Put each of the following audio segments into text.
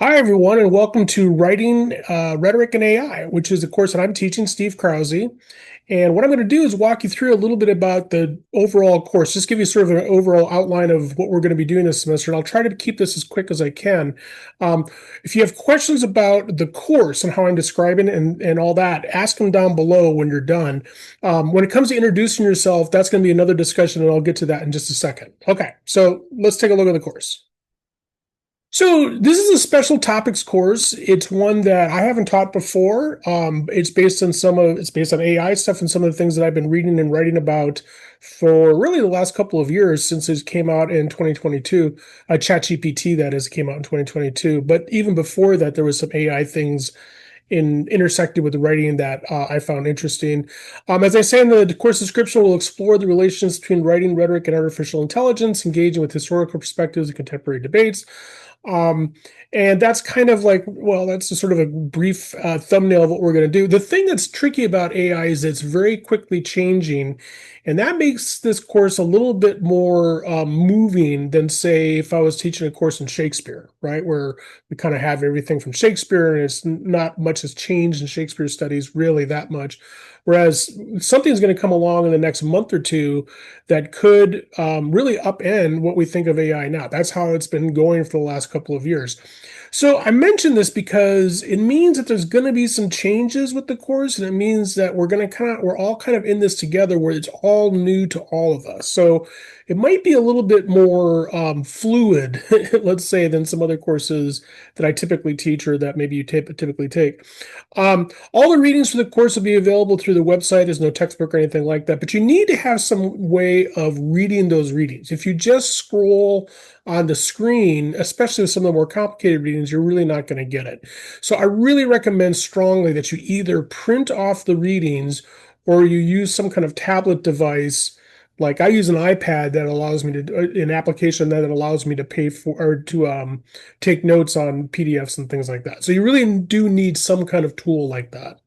Hi, everyone, and welcome to Writing Rhetoric and AI, which is the course that I'm teaching, Steve Krause. And what I'm going to do is walk you through a little bit about the overall course, just give you sort of an overall outline of what we're going to be doing this semester. And I'll try to keep this as quick as I can. Um, if you have questions about the course and how I'm describing it and all that, ask them down below when you're done. When it comes to introducing yourself, that's going to be another discussion, and I'll get to that in just a second. Okay, so let's take a look at the course. So this is a special topics course. It's one that I haven't taught before. It's based on AI stuff and some of the things that I've been reading and writing about for really the last couple of years since it came out in 2022. ChatGPT, that is, came out in 2022. But even before that, there was some AI things intersected with the writing that I found interesting. As I say in the course description, we'll explore the relations between writing, rhetoric, and artificial intelligence, engaging with historical perspectives and contemporary debates. Um, and that's kind of like, well, that's a sort of a brief thumbnail of what we're going to do. The thing that's tricky about AI is it's very quickly changing, and that makes this course a little bit more moving than, say, if I was teaching a course in Shakespeare, right, where we kind of have everything from Shakespeare, and it's not much has changed in Shakespeare studies really that much. Whereas something's going to come along in the next month or two that could really upend what we think of AI now. That's how it's been going for the last couple of years. So I mention this because it means that there's going to be some changes with the course, and it means that we're all kind of in this together, where it's all new to all of us. So it might be a little bit more fluid, let's say, than some other courses that I typically teach or that maybe you typically take. All the readings for the course will be available through the website. There's no textbook or anything like that, but you need to have some way of reading those readings. If you just scroll on the screen, especially with some of the more complicated readings, you're really not going to get it. So I really recommend strongly that you either print off the readings or you use some kind of tablet device. Like I use an iPad that allows me to, an application that allows me to pay for or to take notes on PDFs and things like that. So you really do need some kind of tool like that.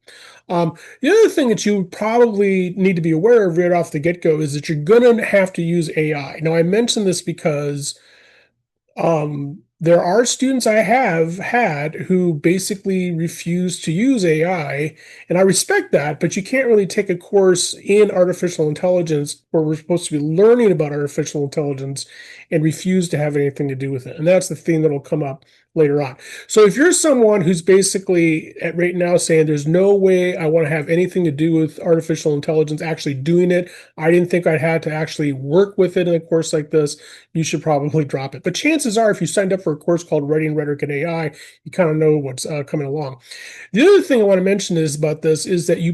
The other thing that you probably need to be aware of right off the get-go is that you're going to have to use AI. Now, I mention this because there are students I have had who basically refuse to use AI, and I respect that, but you can't really take a course in artificial intelligence where we're supposed to be learning about artificial intelligence and refuse to have anything to do with it. And that's the thing that'll come up later on. So if you're someone who's basically at right now saying there's no way I want to have anything to do with artificial intelligence, actually doing it, I didn't think I'd had to actually work with it in a course like this, you should probably drop it. But chances are, if you signed up for a course called Writing, Rhetoric, and AI, you kind of know what's coming along. The other thing I want to mention is about this is that you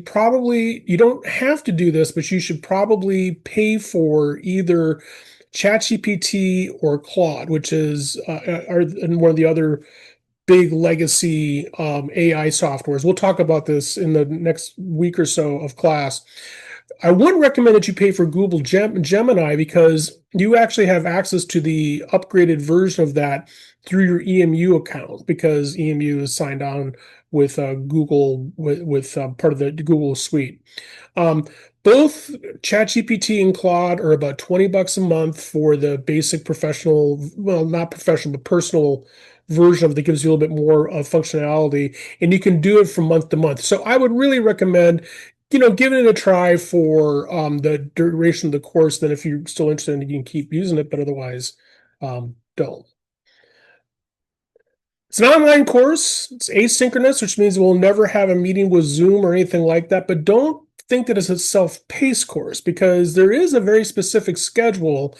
don't have to do this, but you should probably pay for either ChatGPT or Claude, which is are one of the other big legacy AI softwares. We'll talk about this in the next week or so of class. I would recommend that you pay for Google Gemini because you actually have access to the upgraded version of that through your EMU account, because EMU is signed on with Google with part of the Google suite. Um, Both ChatGPT and Claude are about $20 a month for the basic professional, well, not professional, but personal version of it that gives you a little bit more functionality, and you can do it from month to month. So I would really recommend giving it a try for the duration of the course. Then if you're still interested, you can keep using it, but otherwise, don't. It's an online course. It's asynchronous, which means we'll never have a meeting with Zoom or anything like that. But don't think that it's a self-paced course, because there is a very specific schedule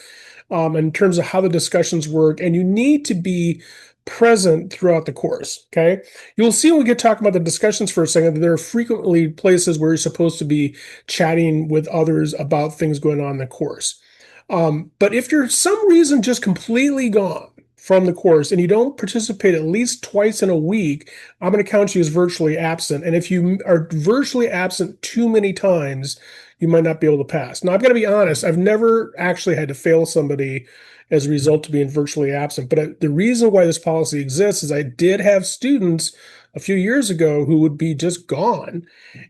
in terms of how the discussions work, and you need to be present throughout the course. Okay, you'll see when we get talking about the discussions for a second that there are frequently places where you're supposed to be chatting with others about things going on in the course. But if you're some reason just completely gone from the course and you don't participate at least twice in a week, I'm going to count you as virtually absent. And if you are virtually absent too many times, you might not be able to pass. Now, I've got to be honest, I've never actually had to fail somebody as a result of being virtually absent. But the reason why this policy exists is I did have students a few years ago who would be just gone.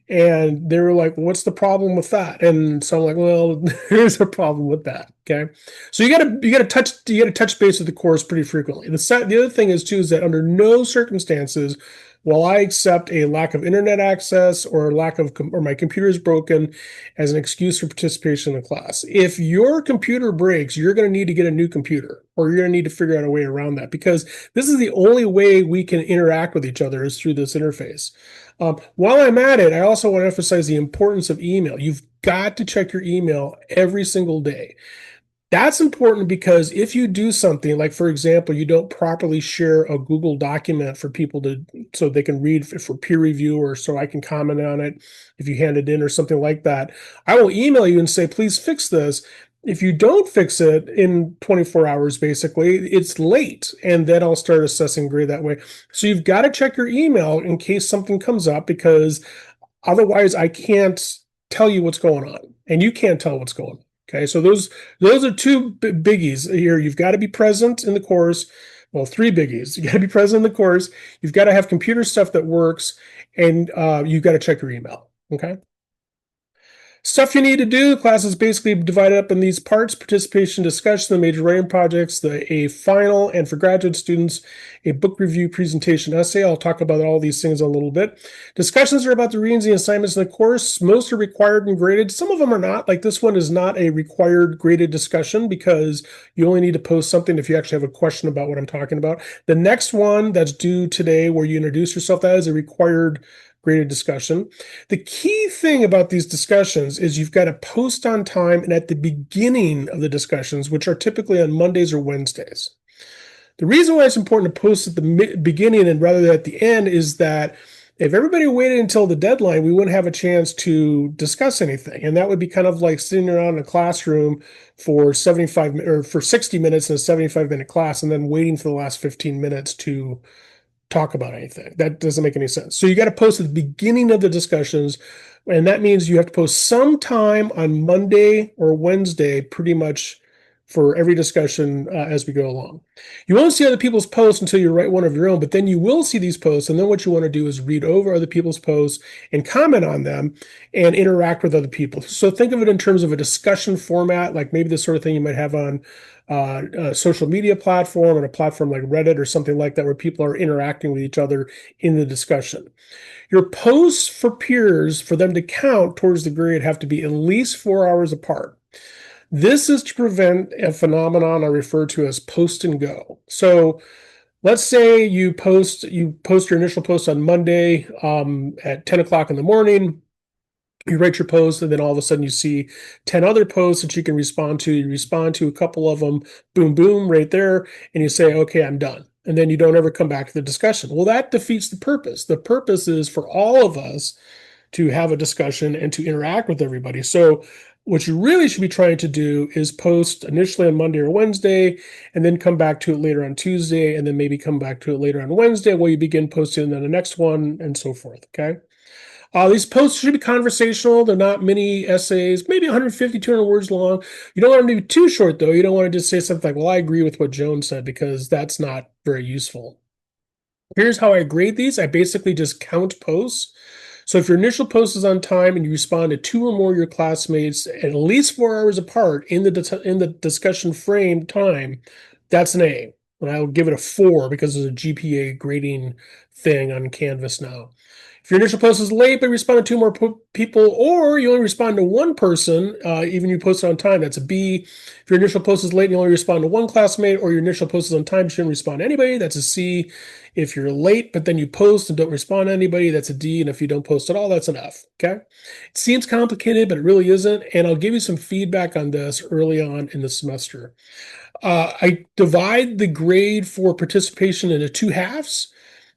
And they were like, what's the problem with that? And so I'm like, well, there's a problem with that. Okay. So you gotta touch base with the course pretty frequently. The other thing is too, is that under no circumstances will I accept a lack of internet access or or my computer is broken as an excuse for participation in the class. If your computer breaks, you're going to need to get a new computer, or you're going to need to figure out a way around that, because this is the only way we can interact with each other is through this interface. While I'm at it, I also want to emphasize the importance of email. You've got to check your email every single day. That's important because if you do something like, for example, you don't properly share a Google document for people to, so they can read for peer review, or so I can comment on it if you hand it in or something like that, I will email you and say, please fix this. If you don't fix it in 24 hours, basically, it's late, and then I'll start assessing grade that way. So you've got to check your email in case something comes up, because otherwise I can't tell you what's going on, and you can't tell what's going on. Okay, so those are two biggies here. You've got to be present in the course. Well, three biggies. You got to be present in the course. You've got to have computer stuff that works, and you've got to check your email. Okay. Stuff you need to do. The class is basically divided up in these parts: participation, discussion, the major writing projects, a final, and for graduate students, a book review, presentation, essay. I'll talk about all these things in a little bit. Discussions are about the readings and assignments in the course. Most are required and graded. Some of them are not. Like this one is not a required graded discussion, because you only need to post something if you actually have a question about what I'm talking about. The next one that's due today, where you introduce yourself, that is a required graded discussion. The key thing about these discussions is you've got to post on time and at the beginning of the discussions, which are typically on Mondays or Wednesdays. The reason why it's important to post at the beginning and rather than at the end is that if everybody waited until the deadline, we wouldn't have a chance to discuss anything. And that would be kind of like sitting around in a classroom for 60 minutes in a 75-minute class, and then waiting for the last 15 minutes to talk about anything. That doesn't make any sense. So you got to post at the beginning of the discussions, and that means you have to post sometime on Monday or Wednesday, pretty much for every discussion as we go along. You won't see other people's posts until you write one of your own, but then you will see these posts, and then what you want to do is read over other people's posts and comment on them and interact with other people. So think of it in terms of a discussion format, like maybe the sort of thing you might have on a social media platform, and a platform like Reddit or something like that, where people are interacting with each other in the discussion. Your posts for peers, for them to count towards the grade, have to be at least 4 hours apart. This is to prevent a phenomenon I refer to as post and go. So let's say you post your initial post on Monday at 10 o'clock in the morning. You write your post, and then all of a sudden you see 10 other posts that you can respond to. You respond to a couple of them, boom, boom, right there, and you say, okay, I'm done. And then you don't ever come back to the discussion. Well, that defeats the purpose. The purpose is for all of us to have a discussion and to interact with everybody. So what you really should be trying to do is post initially on Monday or Wednesday, and then come back to it later on Tuesday, and then maybe come back to it later on Wednesday while you begin posting on the next one, and so forth, okay? These posts should be conversational. They're not mini essays, maybe 150, 200 words long. You don't want them to be too short, though. You don't want to just say something like, well, I agree with what Joan said, because that's not very useful. Here's how I grade these. I basically just count posts. So if your initial post is on time and you respond to 2 or more of your classmates at least 4 hours apart in the discussion frame time, that's an A. And I'll give it a 4 because there's a GPA grading thing on Canvas now. If your initial post is late, but you respond to 2 more people, or you only respond to one person, even you post it on time, that's a B. If your initial post is late and you only respond to one classmate, or your initial post is on time, you shouldn't respond to anybody, that's a C. If you're late, but then you post and don't respond to anybody, that's a D. And if you don't post at all, that's an F, okay? It seems complicated, but it really isn't. And I'll give you some feedback on this early on in the semester. I divide the grade for participation into 2 halves,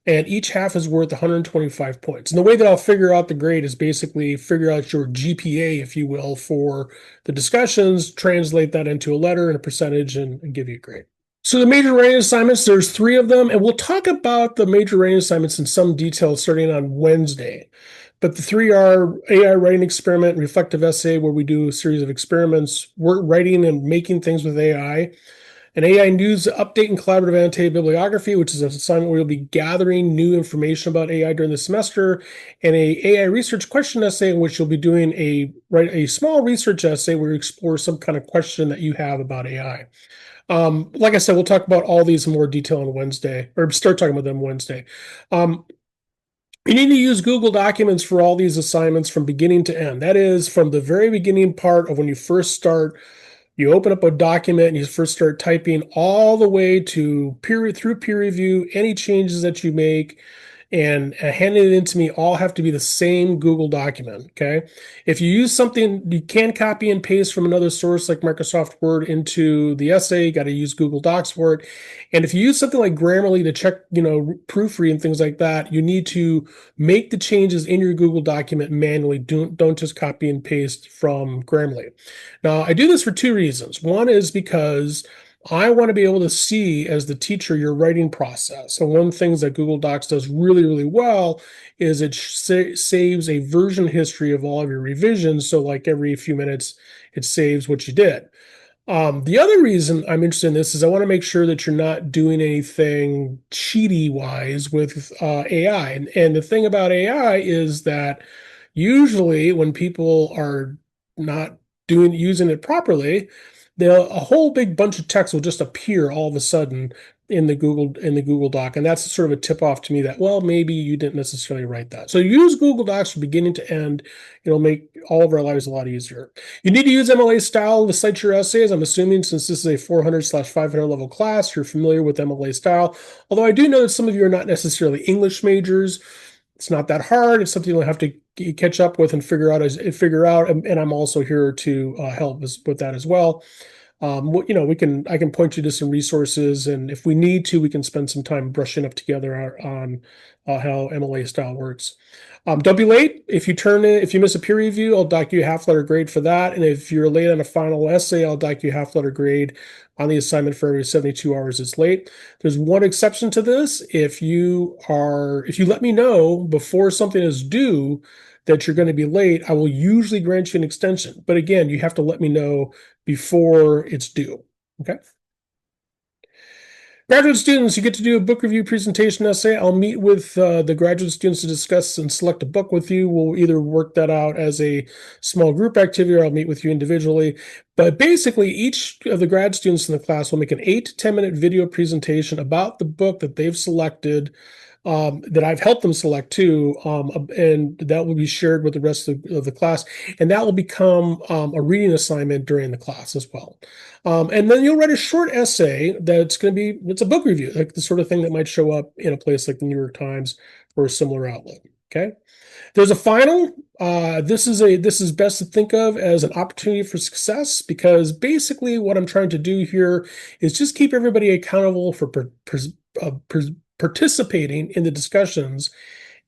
and each half is worth 125 points. And the way that I'll figure out the grade is basically figure out your GPA, if you will, for the discussions, translate that into a letter and a percentage, and give you a grade. So the major writing assignments, there's 3 of them, and we'll talk about the major writing assignments in some detail starting on Wednesday. But the 3 are AI writing experiment, reflective essay, where we do a series of experiments, writing and making things with AI, An AI news update and collaborative annotated bibliography, which is an assignment where you'll be gathering new information about AI during the semester, and a AI research question essay in which you'll be doing write a small research essay where you explore some kind of question that you have about AI. Like I said, we'll talk about all these in more detail on Wednesday, or start talking about them Wednesday. Um, you need to use Google Documents for all these assignments from beginning to end. That is, from the very beginning part of when you first start, you open up a document and you first start typing all the way to peer review, any changes that you make, and handing it in to me all have to be the same Google document. Okay. If you use something, you can copy and paste from another source like Microsoft Word into the essay. You got to use Google Docs for it. And if you use something like Grammarly to check, proofread and things like that, you need to make the changes in your Google document manually. Don't just copy and paste from Grammarly. Now, I do this for two reasons. One is because I want to be able to see as the teacher your writing process. So one of the things that Google Docs does really, really well is it saves a version history of all of your revisions. So like every few minutes, it saves what you did. The other reason I'm interested in this is I want to make sure that you're not doing anything cheaty wise with AI. And the thing about AI is that usually when people are not using it properly, a whole big bunch of text will just appear all of a sudden in the Google Doc, and that's sort of a tip off to me that, well, maybe you didn't necessarily write that. So use Google Docs from beginning to end. It'll make all of our lives a lot easier. You need to use MLA style to cite your essays. I'm assuming since this is a 400/500 level class, you're familiar with MLA style. Although I do know that some of you are not necessarily English majors. It's not that hard. It's something you'll have to catch up with and figure out. And I'm also here to help with that as well. I can point you to some resources, and if we need to, we can spend some time brushing up together on how MLA style works. Don't be late. If you miss a peer review, I'll dock you a half letter grade for that. And if you're late on a final essay, I'll dock you a half letter grade on the assignment for every 72 hours it's late. There's one exception to this. If you let me know before something is due that you're going to be late, I will usually grant you an extension. But again, you have to let me know before it's due. Okay. Graduate students, you get to do a book review presentation essay. I'll meet with the graduate students to discuss and select a book with you. We'll either work that out as a small group activity or I'll meet with you individually. But basically, each of the grad students in the class will make an 8 to 10-minute video presentation about the book that they've selected, that I've helped them select too, and that will be shared with the rest of the class, and that will become a reading assignment during the class as well. And then you'll write a short essay that's going to be, it's a book review, like the sort of thing that might show up in a place like the New York Times or a similar outlet. Okay. There's a final. This is best to think of as an opportunity for success, because basically what I'm trying to do here is just keep everybody accountable for participating in the discussions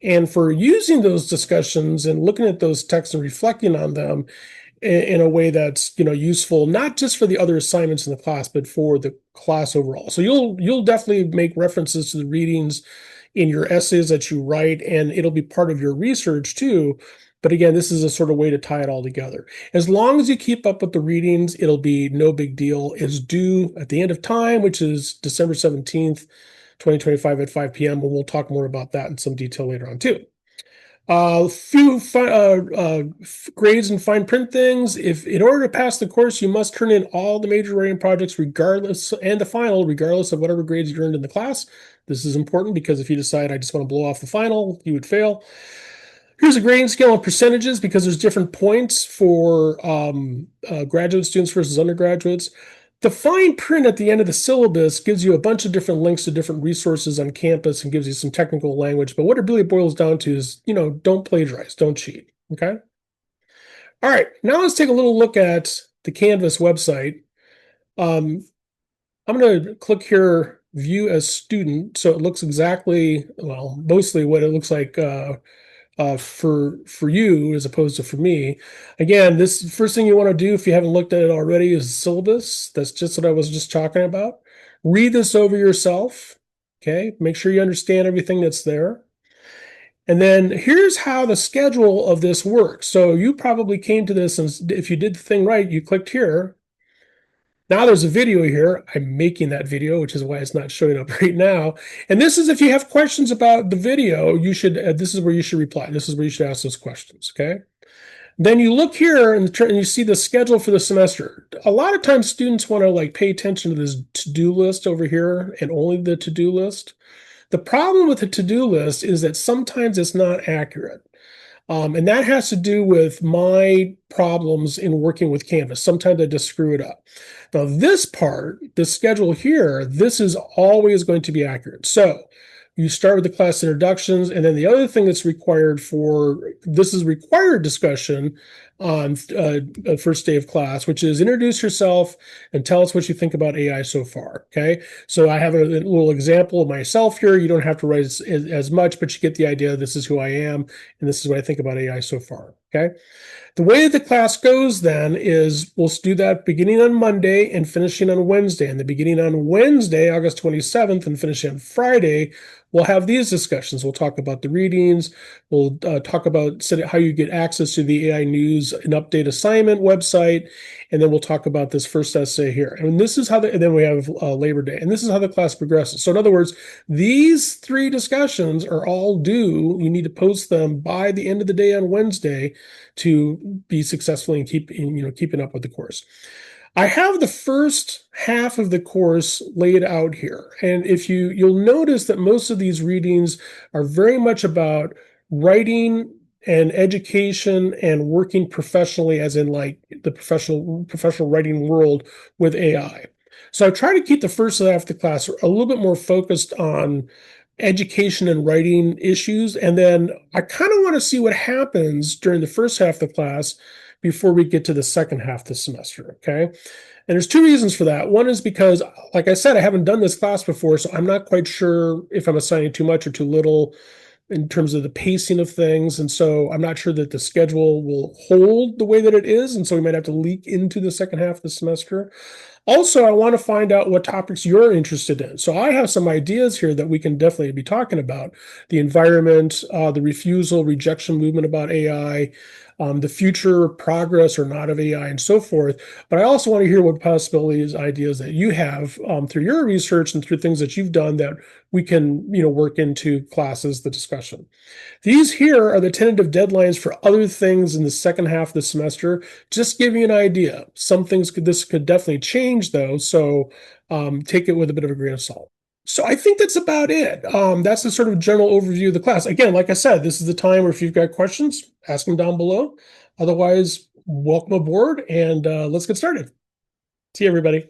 and for using those discussions and looking at those texts and reflecting on them in a way that's useful, not just for the other assignments in the class, but for the class overall. So you'll definitely make references to the readings in your essays that you write, and it'll be part of your research too. But again, this is a sort of way to tie it all together. As long as you keep up with the readings, it'll be no big deal. It's due at the end of time, which is December 17th, 2025 at 5 p.m. And we'll talk more about that in some detail later on too. Few grades and fine print things. If in order to pass the course, you must turn in all the major writing projects regardless, and the final, regardless of whatever grades you earned in the class. This is important because if you decide I just want to blow off the final, you would fail. Here's a grading scale of percentages because there's different points for graduate students versus undergraduates. The fine print at the end of the syllabus gives you a bunch of different links to different resources on campus and gives you some technical language. But what it really boils down to is, don't plagiarize, don't cheat. Okay. All right. Now let's take a little look at the Canvas website. I'm going to click here, view as student. So it looks exactly, well, mostly what it looks like for you as opposed to for me. Again, this first thing you want to do if you haven't looked at it already is syllabus. That's just what I was just talking about. Read this over yourself. Okay, make sure you understand everything that's there. And then here's how the schedule of this works. So you probably came to this, and if you did the thing right, you clicked here. Now there's a video here. I'm making that video, which is why it's not showing up right now. And this is if you have questions about the video, you should, this is where you should reply. This is where you should ask those questions, okay? Then you look here and you see the schedule for the semester. A lot of times students want to like pay attention to this to-do list over here and only the to-do list. The problem with the to-do list is that sometimes it's not accurate. And that has to do with my problems in working with Canvas. Sometimes I just screw it up. Now, this part, the schedule here, this is always going to be accurate. So you start with the class introductions, and then the other thing that's required for this is required discussion on first day of class, which is introduce yourself and tell us what you think about AI so far. Okay, so I have a little example of myself here. You don't have to write as much, but you get the idea. This is who I am, and this is what I think about AI so far. Okay. The way that the class goes then is we'll do that beginning on Monday and finishing on Wednesday. And the beginning on Wednesday, August 27th, and finishing on Friday, we'll have these discussions. We'll talk about the readings. We'll talk about how you get access to the AI News and Update assignment website. And then we'll talk about this first essay here. And this is how and then we have Labor Day. And this is how the class progresses. So in other words, these three discussions are all due. You need to post them by the end of the day on Wednesday to be successful and keeping up with the course. I have the first half of the course laid out here. And if you'll notice that most of these readings are very much about writing and education and working professionally, as in like the professional writing world with AI. So I try to keep the first half of the class a little bit more focused on education and writing issues. And then I kind of want to see what happens during the first half of the class before we get to the second half of the semester, okay? And there's two reasons for that. One is because, like I said, I haven't done this class before, so I'm not quite sure if I'm assigning too much or too little in terms of the pacing of things. And so I'm not sure that the schedule will hold the way that it is. And so we might have to leak into the second half of the semester. Also, I want to find out what topics you're interested in. So I have some ideas here that we can definitely be talking about. The environment, the refusal, rejection movement about AI, the future progress or not of AI, and so forth. But I also want to hear what possibilities, ideas that you have through your research and through things that you've done that we can, work into classes, the discussion. These here are the tentative deadlines for other things in the second half of the semester. Just give you an idea. Some things this could definitely change though, so take it with a bit of a grain of salt. So I think that's about it. That's the sort of general overview of the class. Again, like I said, this is the time where if you've got questions, ask them down below. Otherwise, welcome aboard and let's get started. See you, everybody.